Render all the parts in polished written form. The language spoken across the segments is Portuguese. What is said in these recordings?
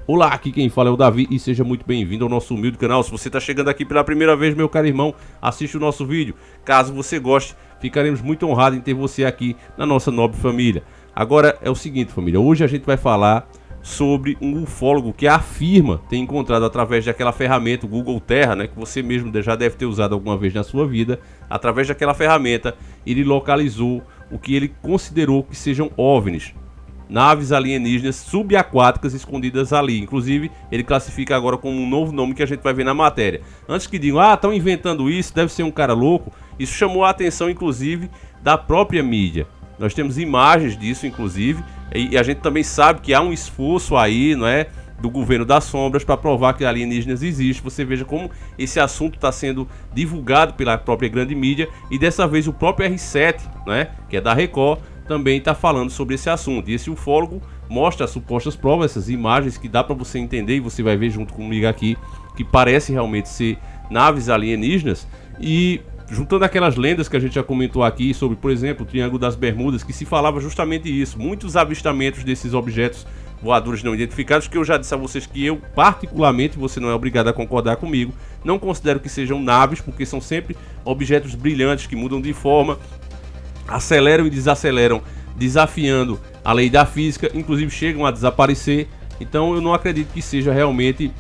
Olá, aqui quem fala é o Davi e seja muito bem-vindo ao nosso humilde canal. Se você está chegando aqui pela primeira vez, meu caro irmão, assiste o nosso vídeo. Caso você goste, ficaremos muito honrados em ter você aqui na nossa nobre família. Agora é o seguinte, família, hoje a gente vai falar sobre um ufólogo que afirma ter encontrado através daquela ferramenta, o Google Terra, né, que você mesmo já deve ter usado alguma vez na sua vida. Através daquela ferramenta, ele localizou o que ele considerou que sejam OVNIs, naves alienígenas subaquáticas escondidas ali. Inclusive, ele classifica agora como um novo nome que a gente vai ver na matéria. Antes que digam, estão inventando isso, deve ser um cara louco. Isso chamou a atenção, inclusive, da própria mídia. Nós temos imagens disso, inclusive, e a gente também sabe que há um esforço aí, não é, do governo das sombras para provar que alienígenas existem. Você veja como esse assunto está sendo divulgado pela própria grande mídia, e dessa vez o próprio R7, né, que é da Record, também está falando sobre esse assunto. E esse ufólogo mostra as supostas provas, essas imagens que dá para você entender, e você vai ver junto comigo aqui, que parece realmente ser naves alienígenas. E juntando aquelas lendas que a gente já comentou aqui sobre, por exemplo, o Triângulo das Bermudas, que se falava justamente isso, muitos avistamentos desses objetos voadores não identificados, que eu já disse a vocês que eu, particularmente, você não é obrigado a concordar comigo, não considero que sejam naves, porque são sempre objetos brilhantes que mudam de forma, aceleram e desaceleram, desafiando a lei da física, inclusive chegam a desaparecer. Então eu não acredito que seja realmente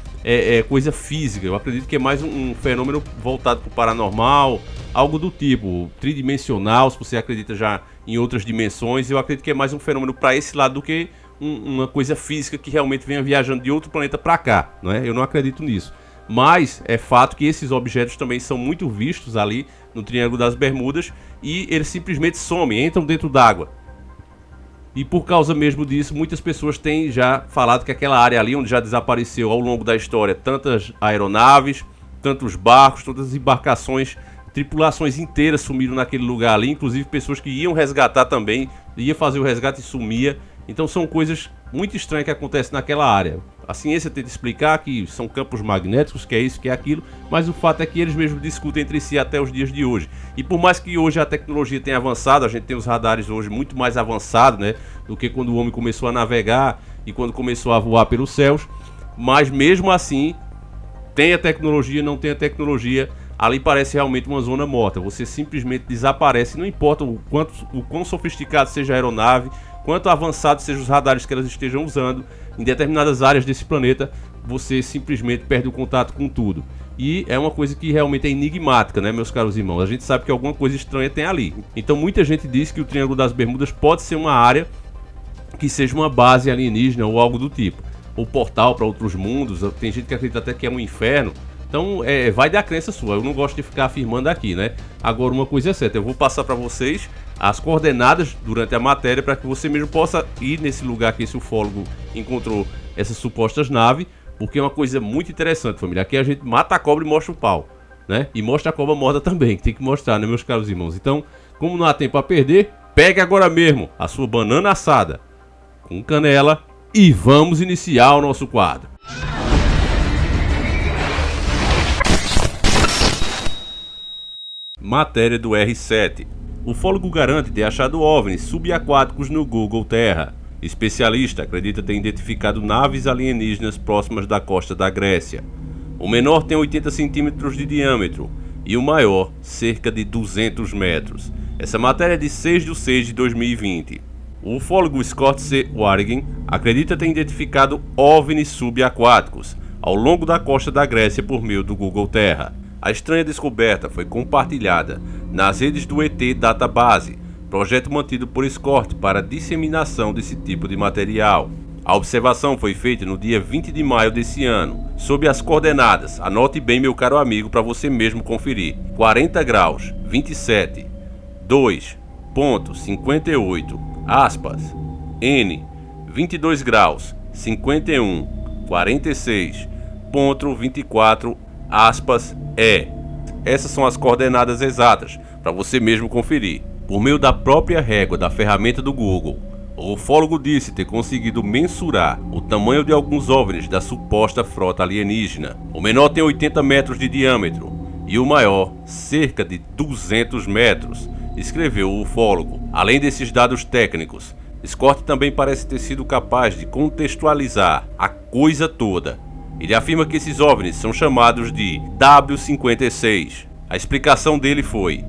coisa física. Eu acredito que é mais um fenômeno voltado para o paranormal, algo do tipo tridimensional. Se você acredita já em outras dimensões, eu acredito que é mais um fenômeno para esse lado do que uma coisa física que realmente venha viajando de outro planeta para cá, não é? Eu não acredito nisso. Mas é fato que esses objetos também são muito vistos ali no Triângulo das Bermudas, e eles simplesmente somem, entram dentro d'água. E por causa mesmo disso, muitas pessoas têm já falado que aquela área ali onde já desapareceu ao longo da história tantas aeronaves, tantos barcos, todas as embarcações, tripulações inteiras sumiram naquele lugar ali, inclusive pessoas que iam resgatar também, ia fazer o resgate e sumia. Então são coisas muito estranhas que acontecem naquela área. A ciência tenta explicar que são campos magnéticos, que é isso, que é aquilo, mas o fato é que eles mesmos discutem entre si até os dias de hoje. E por mais que hoje a tecnologia tenha avançado, a gente tem os radares hoje muito mais avançados, né, do que quando o homem começou a navegar e quando começou a voar pelos céus, mas mesmo assim, tem a tecnologia, não tem a tecnologia, ali parece realmente uma zona morta. Você simplesmente desaparece, não importa o quão sofisticado seja a aeronave, quanto avançados sejam os radares que elas estejam usando, em determinadas áreas desse planeta, você simplesmente perde o contato com tudo. E é uma coisa que realmente é enigmática, né, meus caros irmãos? A gente sabe que alguma coisa estranha tem ali. Então muita gente diz que o Triângulo das Bermudas pode ser uma área que seja uma base alienígena ou algo do tipo, ou portal para outros mundos. Tem gente que acredita até que é um inferno. Então vai da crença sua, eu não gosto de ficar afirmando aqui, né? Agora uma coisa é certa, eu vou passar para vocês as coordenadas durante a matéria para que você mesmo possa ir nesse lugar que esse ufólogo encontrou essas supostas naves, porque é uma coisa muito interessante, família. Aqui a gente mata a cobra e mostra o pau, né? E mostra a cobra morta também, que tem que mostrar, né, meus caros irmãos? Então, como não há tempo a perder, pegue agora mesmo a sua banana assada com canela e vamos iniciar o nosso quadro. Matéria do R7. Ufólogo garante ter achado OVNIs subaquáticos no Google Terra. Especialista acredita ter identificado naves alienígenas próximas da costa da Grécia. O menor tem 80 centímetros de diâmetro e o maior cerca de 200 metros. Essa matéria é de 6/6/2020. O ufólogo Scott C. Warrigan acredita ter identificado OVNIs subaquáticos ao longo da costa da Grécia por meio do Google Terra. A estranha descoberta foi compartilhada nas redes do ET Database, projeto mantido por Scott para a disseminação desse tipo de material. A observação foi feita no dia 20 de maio desse ano, sob as coordenadas, anote bem, meu caro amigo, para você mesmo conferir: 40 graus, 27, 2.58, aspas, N, 22 graus, 51, 46.24, aspas, E. Essas são as coordenadas exatas, para você mesmo conferir. Por meio da própria régua da ferramenta do Google, o ufólogo disse ter conseguido mensurar o tamanho de alguns OVNIs da suposta frota alienígena. O menor tem 80 metros de diâmetro e o maior cerca de 200 metros, escreveu o ufólogo. Além desses dados técnicos, Scott também parece ter sido capaz de contextualizar a coisa toda. Ele afirma que esses OVNIs são chamados de W56. A explicação dele foi: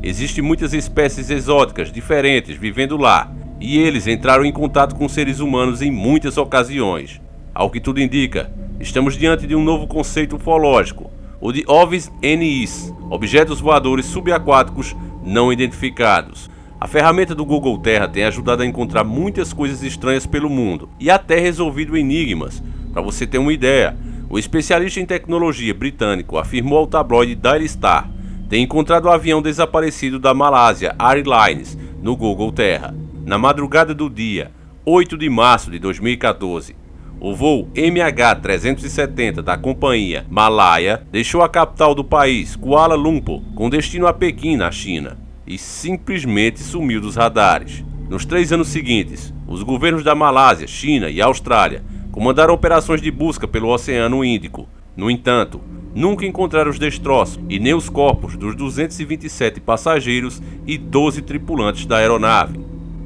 existem muitas espécies exóticas diferentes vivendo lá, e eles entraram em contato com seres humanos em muitas ocasiões. Ao que tudo indica, estamos diante de um novo conceito ufológico, o de OVNIs, objetos voadores subaquáticos não identificados. A ferramenta do Google Terra tem ajudado a encontrar muitas coisas estranhas pelo mundo e até resolvido enigmas. Para você ter uma ideia, o especialista em tecnologia britânico afirmou ao tabloide Daily Star ter encontrado o avião desaparecido da Malásia Airlines no Google Terra. Na madrugada do dia 8 de março de 2014, o voo MH370 da companhia Malaya deixou a capital do país, Kuala Lumpur, com destino a Pequim, na China, e simplesmente sumiu dos radares. Nos 3 anos seguintes, os governos da Malásia, China e Austrália comandaram operações de busca pelo Oceano Índico. No entanto, nunca encontraram os destroços e nem os corpos dos 227 passageiros e 12 tripulantes da aeronave.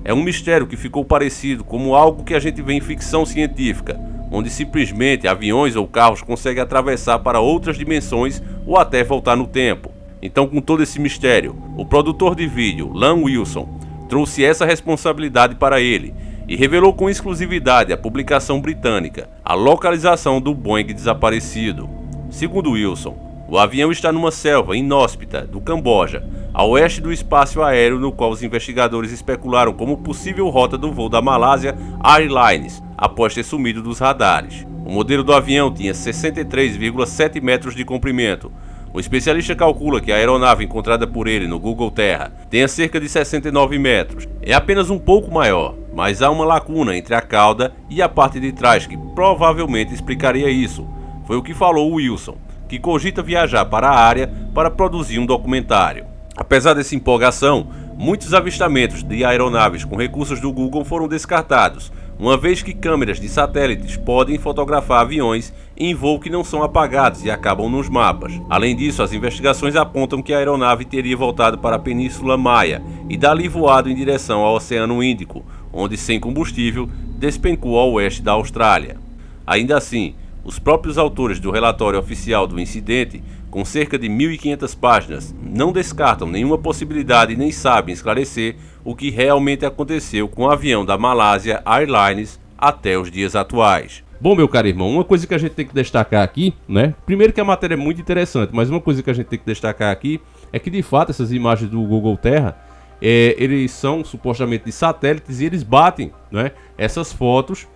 É um mistério que ficou parecido como algo que a gente vê em ficção científica, onde simplesmente aviões ou carros conseguem atravessar para outras dimensões ou até voltar no tempo. Então, com todo esse mistério, o produtor de vídeo, Lan Wilson, trouxe essa responsabilidade para ele e revelou com exclusividade à publicação britânica a localização do Boeing desaparecido. Segundo Wilson, o avião está numa selva inóspita do Camboja, a oeste do espaço aéreo, no qual os investigadores especularam como possível rota do voo da Malásia Airlines, após ter sumido dos radares. O modelo do avião tinha 63,7 metros de comprimento. O especialista calcula que a aeronave encontrada por ele no Google Terra tenha cerca de 69 metros. É apenas um pouco maior, mas há uma lacuna entre a cauda e a parte de trás que provavelmente explicaria isso. Foi o que falou Wilson, que cogita viajar para a área para produzir um documentário. Apesar dessa empolgação, muitos avistamentos de aeronaves com recursos do Google foram descartados, uma vez que câmeras de satélites podem fotografar aviões em voo que não são apagados e acabam nos mapas. Além disso, as investigações apontam que a aeronave teria voltado para a Península Maia e dali voado em direção ao Oceano Índico, onde, sem combustível, despencou ao oeste da Austrália. Ainda assim, os próprios autores do relatório oficial do incidente, com cerca de 1.500 páginas, não descartam nenhuma possibilidade e nem sabem esclarecer o que realmente aconteceu com o avião da Malásia Airlines até os dias atuais. Bom, meu caro irmão, uma coisa que a gente tem que destacar aqui, né? Primeiro que a matéria é muito interessante, mas uma coisa que a gente tem que destacar aqui é que, de fato, essas imagens do Google Terra, eles são supostamente de satélites e eles batem, né, essas fotos.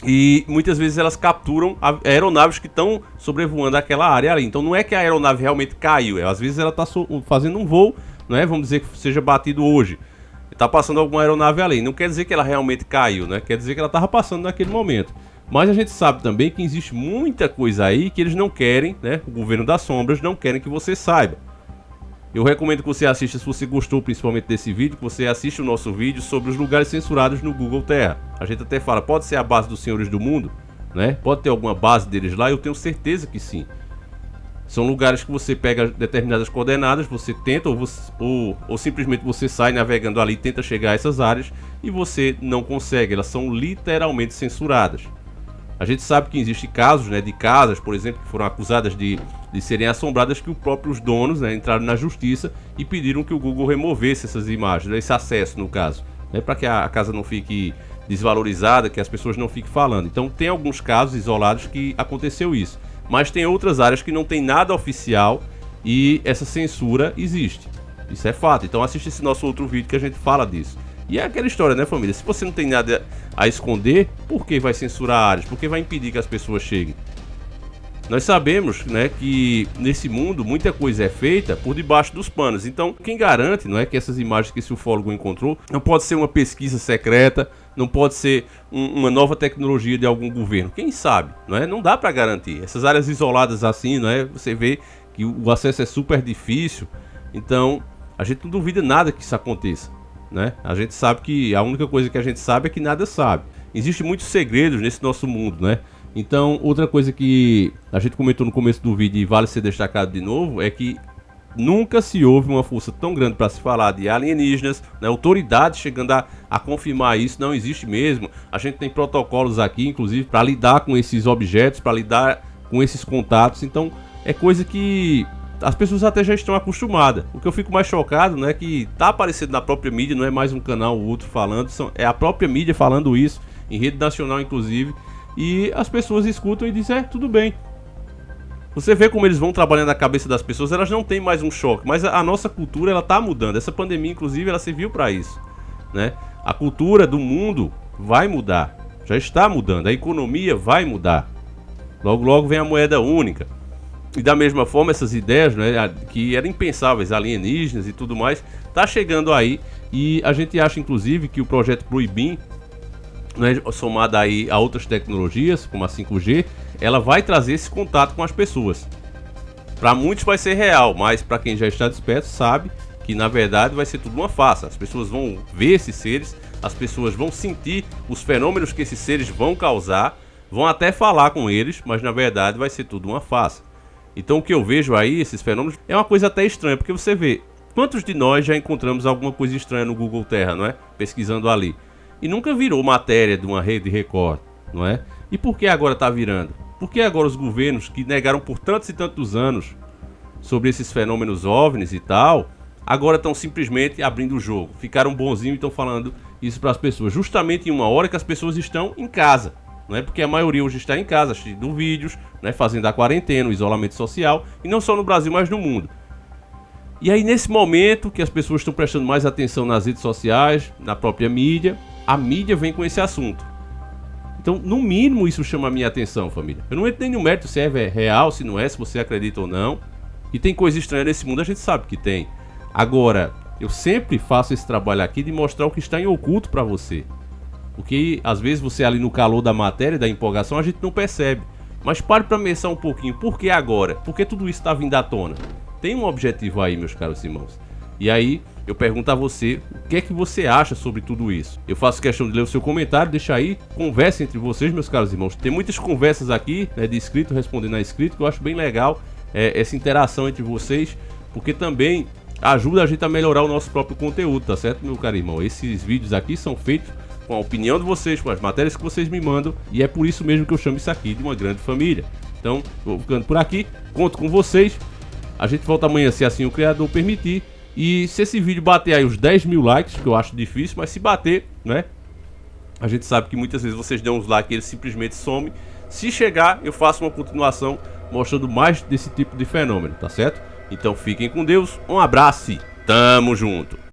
E muitas vezes elas capturam aeronaves que estão sobrevoando aquela área ali. Então não é que a aeronave realmente caiu. Às vezes ela está fazendo um voo, né? Vamos dizer que seja batido hoje. Está passando alguma aeronave ali. Não quer dizer que ela realmente caiu, né? Quer dizer que ela estava passando naquele momento. Mas a gente sabe também que existe muita coisa aí que eles não querem, né? O governo das sombras não querem que você saiba. Eu recomendo que você assista, se você gostou principalmente desse vídeo, que você assista o nosso vídeo sobre os lugares censurados no Google Terra. A gente até fala, pode ser a base dos Senhores do Mundo, né? Pode ter alguma base deles lá, eu tenho certeza que sim. São lugares que você pega determinadas coordenadas, você tenta ou simplesmente você sai navegando ali, tenta chegar a essas áreas e você não consegue, elas são literalmente censuradas. A gente sabe que existem casos, né, de casas, por exemplo, que foram acusadas de serem assombradas, que os próprios donos, né, entraram na justiça e pediram que o Google removesse essas imagens, esse acesso no caso, né, para que a casa não fique desvalorizada, que as pessoas não fiquem falando. Então tem alguns casos isolados que aconteceu isso, mas tem outras áreas que não tem nada oficial e essa censura existe. Isso é fato. Então assiste esse nosso outro vídeo que a gente fala disso. E é aquela história, né, família? Se você não tem nada a esconder, por que vai censurar áreas? Por que vai impedir que as pessoas cheguem? Nós sabemos, né, que nesse mundo muita coisa é feita por debaixo dos panos. Então, quem garante, não é, que essas imagens que esse ufólogo encontrou não pode ser uma pesquisa secreta, não pode ser uma nova tecnologia de algum governo? Quem sabe, não é? Não dá para garantir. Essas áreas isoladas assim, não é? Você vê que o acesso é super difícil. Então, a gente não duvida nada que isso aconteça, né? A gente sabe que a única coisa que a gente sabe é que nada sabe. Existem muitos segredos nesse nosso mundo, né? Então, outra coisa que a gente comentou no começo do vídeo e vale ser destacado de novo é que Nunca se houve uma força tão grande para se falar de alienígenas, né? Autoridades chegando a confirmar isso, não existe mesmo. A gente tem protocolos aqui, inclusive, para lidar com esses objetos, para lidar com esses contatos. Então, é coisa que as pessoas até já estão acostumadas. O que eu fico mais chocado, né, que tá aparecendo na própria mídia, não é mais um canal ou outro falando, é a própria mídia falando isso, em rede nacional inclusive, e as pessoas escutam e dizem, tudo bem. Você vê como eles vão trabalhando na cabeça das pessoas, elas não têm mais um choque, mas a nossa cultura, ela tá mudando. Essa pandemia, inclusive, ela serviu para isso, né? A cultura do mundo vai mudar, já está mudando, a economia vai mudar. Logo, logo vem a moeda única. E da mesma forma, essas ideias, né, que eram impensáveis, alienígenas e tudo mais, tá chegando aí. E a gente acha, inclusive, que o projeto Proibim, né, somado aí a outras tecnologias, como a 5G, ela vai trazer esse contato com as pessoas. Para muitos vai ser real, mas para quem já está desperto sabe que na verdade vai ser tudo uma farsa. As pessoas vão ver esses seres, as pessoas vão sentir os fenômenos que esses seres vão causar, vão até falar com eles, mas na verdade vai ser tudo uma farsa. Então o que eu vejo aí, esses fenômenos, é uma coisa até estranha, porque você vê, quantos de nós já encontramos alguma coisa estranha no Google Terra, não é? Pesquisando ali. E nunca virou matéria de uma rede Record, não é? E por que agora está virando? Por que agora os governos que negaram por tantos e tantos anos sobre esses fenômenos OVNIs e tal, agora estão simplesmente abrindo o jogo? Ficaram bonzinhos e estão falando isso para as pessoas, justamente em uma hora que as pessoas estão em casa, não é? Porque a maioria hoje está em casa, assistindo vídeos, né? Fazendo a quarentena, o isolamento social, e não só no Brasil, mas no mundo. E aí nesse momento que as pessoas estão prestando mais atenção nas redes sociais, na própria mídia, a mídia vem com esse assunto. Então, no mínimo, isso chama a minha atenção, família. Eu não entro nem no mérito se é real, se não é, se você acredita ou não. E tem coisa estranha nesse mundo, a gente sabe que tem. Agora, eu sempre faço esse trabalho aqui de mostrar o que está em oculto para você. Porque, às vezes, você ali no calor da matéria, da empolgação, a gente não percebe. Mas pare para pensar um pouquinho. Por que agora? Por que tudo isso está vindo à tona? Tem um objetivo aí, meus caros irmãos. E aí, eu pergunto a você, o que é que você acha sobre tudo isso? Eu faço questão de ler o seu comentário, deixa aí, conversa entre vocês, meus caros irmãos. Tem muitas conversas aqui, né, de inscrito respondendo a inscrito, que eu acho bem legal essa interação entre vocês, porque também ajuda a gente a melhorar o nosso próprio conteúdo, tá certo, meu caro irmão? Esses vídeos aqui são feitos com a opinião de vocês, com as matérias que vocês me mandam, e é por isso mesmo que eu chamo isso aqui de uma grande família. Então, vou ficando por aqui, conto com vocês, a gente volta amanhã se assim o Criador permitir. E se esse vídeo bater aí os 10 mil likes, que eu acho difícil, mas se bater, né? A gente sabe que muitas vezes vocês dão uns likes e ele simplesmente some. Se chegar, eu faço uma continuação mostrando mais desse tipo de fenômeno, tá certo? Então fiquem com Deus, um abraço e tamo junto!